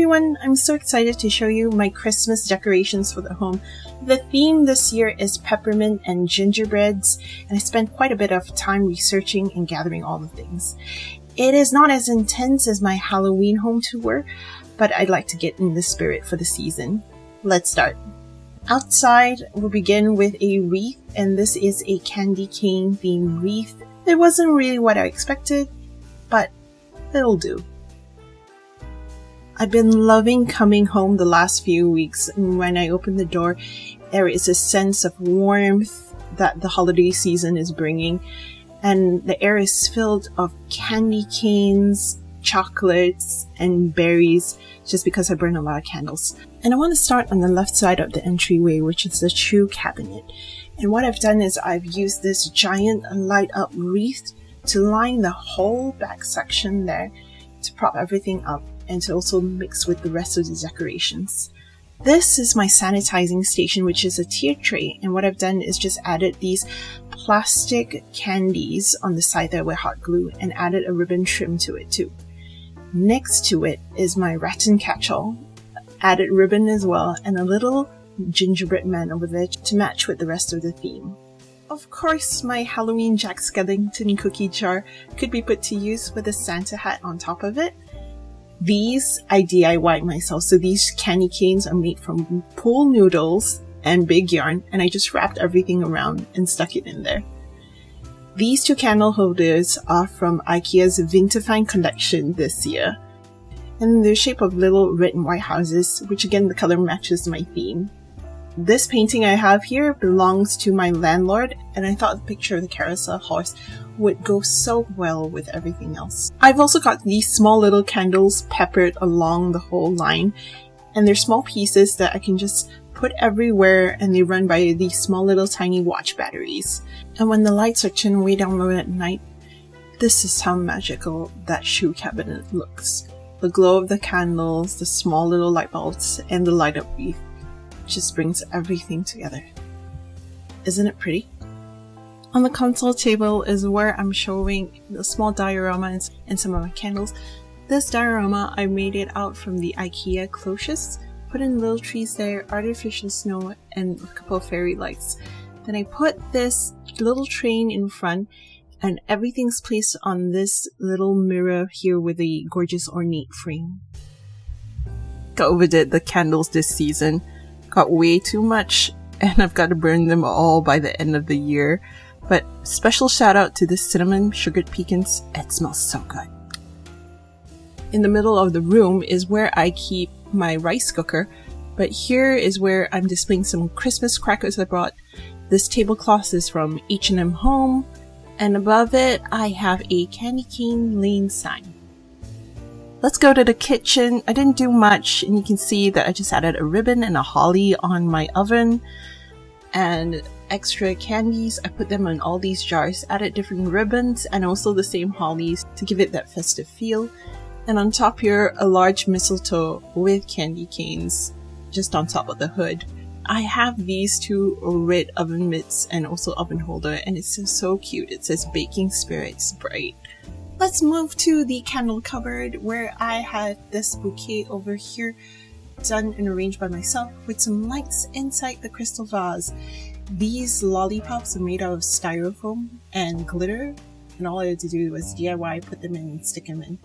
everyone, I'm so excited to show you my Christmas decorations for the home. The theme this year is peppermint and gingerbreads, and I spent quite a bit of time researching and gathering all the things. It is not as intense as my Halloween home tour, but I'd like to get in the spirit for the season. Let's start. Outside, we'll begin with a wreath, and this is a candy cane themed wreath. It wasn't really what I expected, but it'll do. I've been loving coming home the last few weeks, and when I open the door, there is a sense of warmth that the holiday season is bringing, and the air is filled of candy canes, chocolates, and berries, just because I burn a lot of candles. And I want to start on the left side of the entryway, which is the shoe cabinet. And what I've done is I've used this giant light up wreath to line the whole back section there to prop everything up and to also mix with the rest of the decorations. This is my sanitizing station, which is a tier tray, and what I've done is just added these plastic candies on the side there with hot glue and added a ribbon trim to it too. Next to it is my rattan catch-all, added ribbon as well, and a little gingerbread man over there to match with the rest of the theme. Of course, my Halloween Jack Skellington cookie jar could be put to use with a Santa hat on top of it. These I DIY'd myself, so these candy canes are made from pool noodles and big yarn, and I just wrapped everything around and stuck it in there. These two candle holders are from IKEA's Winterfine collection this year, and they're the shape of little red and white houses, which again the color matches my theme. This painting I have here belongs to my landlord, and I thought the picture of the carousel horse would go so well with everything else. I've also got these small little candles peppered along the whole line, and they're small pieces that I can just put everywhere, and they run by these small little tiny watch batteries. And when the lights are turned way down low at night, this is how magical that shoe cabinet looks. The glow of the candles, the small little light bulbs, and the light up wreath just brings everything together. Isn't it pretty? On the console table is where I'm showing the small diorama and some of my candles. This diorama, I made it out from the IKEA cloches, put in little trees there, artificial snow, and a couple of fairy lights. Then I put this little train in front, and everything's placed on this little mirror here with a gorgeous ornate frame. Overdid the candles this season. Got way too much, and I've got to burn them all by the end of the year. But special shout out to the cinnamon sugared pecans, it smells so good. In the middle of the room is where I keep my rice cooker, but here is where I'm displaying some Christmas crackers I brought. This tablecloth is from H&M Home, and above it I have a candy cane lane sign. Let's go to the kitchen. I didn't do much, and you can see that I just added a ribbon and a holly on my oven. And extra candies, I put them in all these jars, added different ribbons and also the same hollies to give it that festive feel. And on top here, a large mistletoe with candy canes just on top of the hood. I have these two red oven mitts and also oven holder, and it's so cute. It says Baking Spirits Bright. Let's move to the candle cupboard, where I have this bouquet over here done and arranged by myself with some lights inside the crystal vase. These lollipops are made out of styrofoam and glitter, and all I had to do was DIY, put them in and stick them in.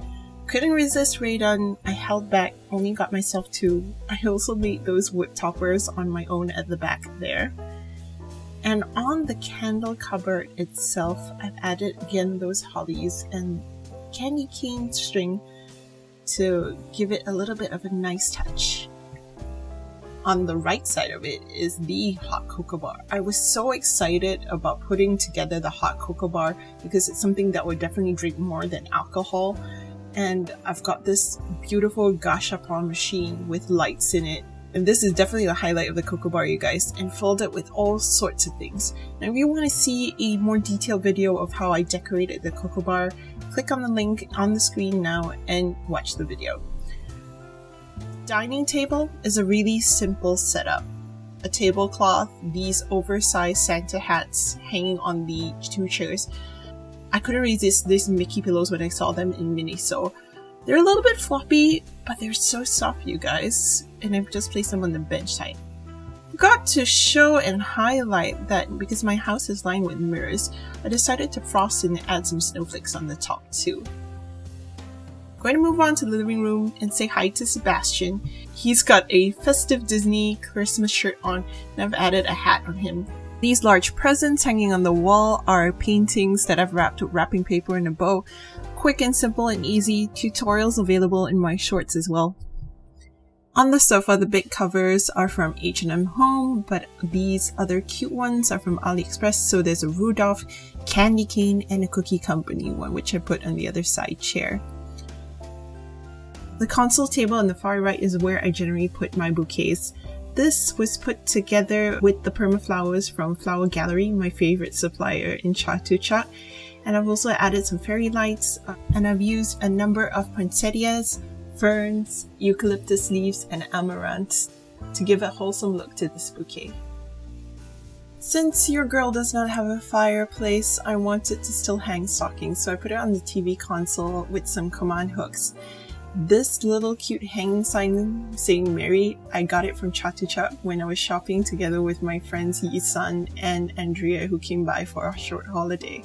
Couldn't resist Ray Dunn. I held back, only got myself two. I also made those wood toppers on my own at the back there. And on the candle cupboard itself, I've added again those hollies and candy cane string to give it a little bit of a nice touch. On the right side of it is the hot cocoa bar. I was so excited about putting together the hot cocoa bar because it's something that would definitely drink more than alcohol. And I've got this beautiful gashapon machine with lights in it. And this is definitely the highlight of the cocoa bar, you guys, and filled it with all sorts of things. Now, if you want to see a more detailed video of how I decorated the cocoa bar, click on the link on the screen now and watch the video. Dining table is a really simple setup. A tablecloth, these oversized Santa hats hanging on the two chairs. I couldn't resist these Mickey pillows when I saw them in Miniso. They're a little bit floppy, but they're so soft, you guys. And I've just placed them on the bedside. Forgot to show and highlight that because my house is lined with mirrors, I decided to frost and add some snowflakes on the top too. Going to move on to the living room and say hi to Sebastian. He's got a festive Disney Christmas shirt on, and I've added a hat on him. These large presents hanging on the wall are paintings that I've wrapped with wrapping paper and a bow. Quick and simple and easy, tutorials available in my shorts as well. On the sofa, the big covers are from H&M Home, but these other cute ones are from AliExpress. So there's a Rudolph, candy cane, and a Cookie Company one, which I put on the other side chair. The console table on the far right is where I generally put my bouquets. This was put together with the permaflowers from Flower Gallery, my favorite supplier in Chatuchak. And I've also added some fairy lights, and I've used a number of poinsettias, ferns, eucalyptus leaves, and amaranth to give a wholesome look to this bouquet. Since your girl does not have a fireplace, I wanted to still hang stockings, so I put it on the TV console with some command hooks. This little cute hanging sign saying Merry, I got it from Chatuchak when I was shopping together with my friends Yi-san and Andrea, who came by for a short holiday.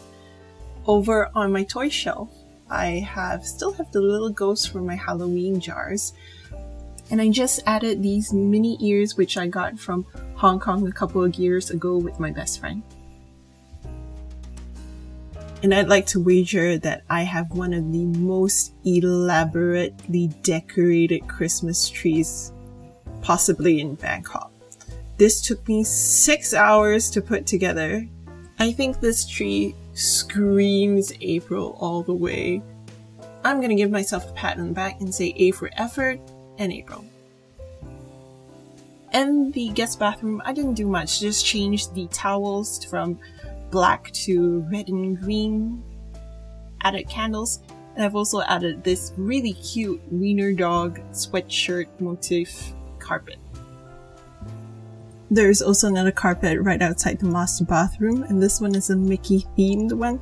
Over on my toy shelf, I still have the little ghosts from my Halloween jars. And I just added these mini ears which I got from Hong Kong a couple of years ago with my best friend. And I'd like to wager that I have one of the most elaborately decorated Christmas trees possibly in Bangkok. This took me 6 hours to put together. I think this tree screams April all the way. I'm gonna give myself a pat on the back and say A for effort and April. And the guest bathroom, I didn't do much, just changed the towels from black to red and green, added candles, and I've also added this really cute wiener dog sweatshirt motif carpet. There's also another carpet right outside the master bathroom, and this one is a Mickey themed one.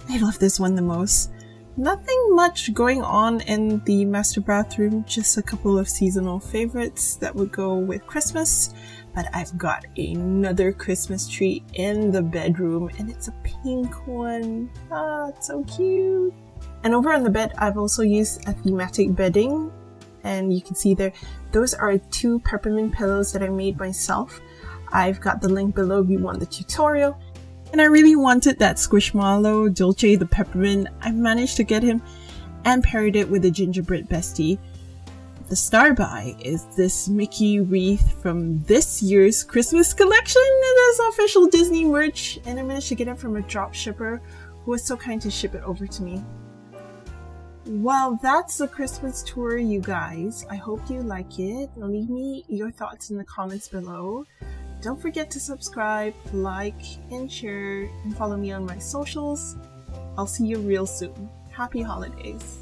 I love this one the most. Nothing much going on in the master bathroom, just a couple of seasonal favorites that would go with Christmas. But I've got another Christmas tree in the bedroom, and it's a pink one. Ah, it's so cute. And over on the bed, I've also used a thematic bedding, and you can see there, those are 2 peppermint pillows that I made myself. I've got the link below if you want the tutorial. And I really wanted that Squishmallow, Dolce the peppermint. I managed to get him and paired it with a gingerbread bestie. The star by is this Mickey wreath from this year's Christmas collection. It is official Disney merch, and I managed to get it from a drop shipper who was so kind to ship it over to me. Well, that's the Christmas tour, you guys. I hope you like it. Leave me your thoughts in the comments below. Don't forget to subscribe, like, and share, and follow me on my socials. I'll see you real soon. Happy holidays.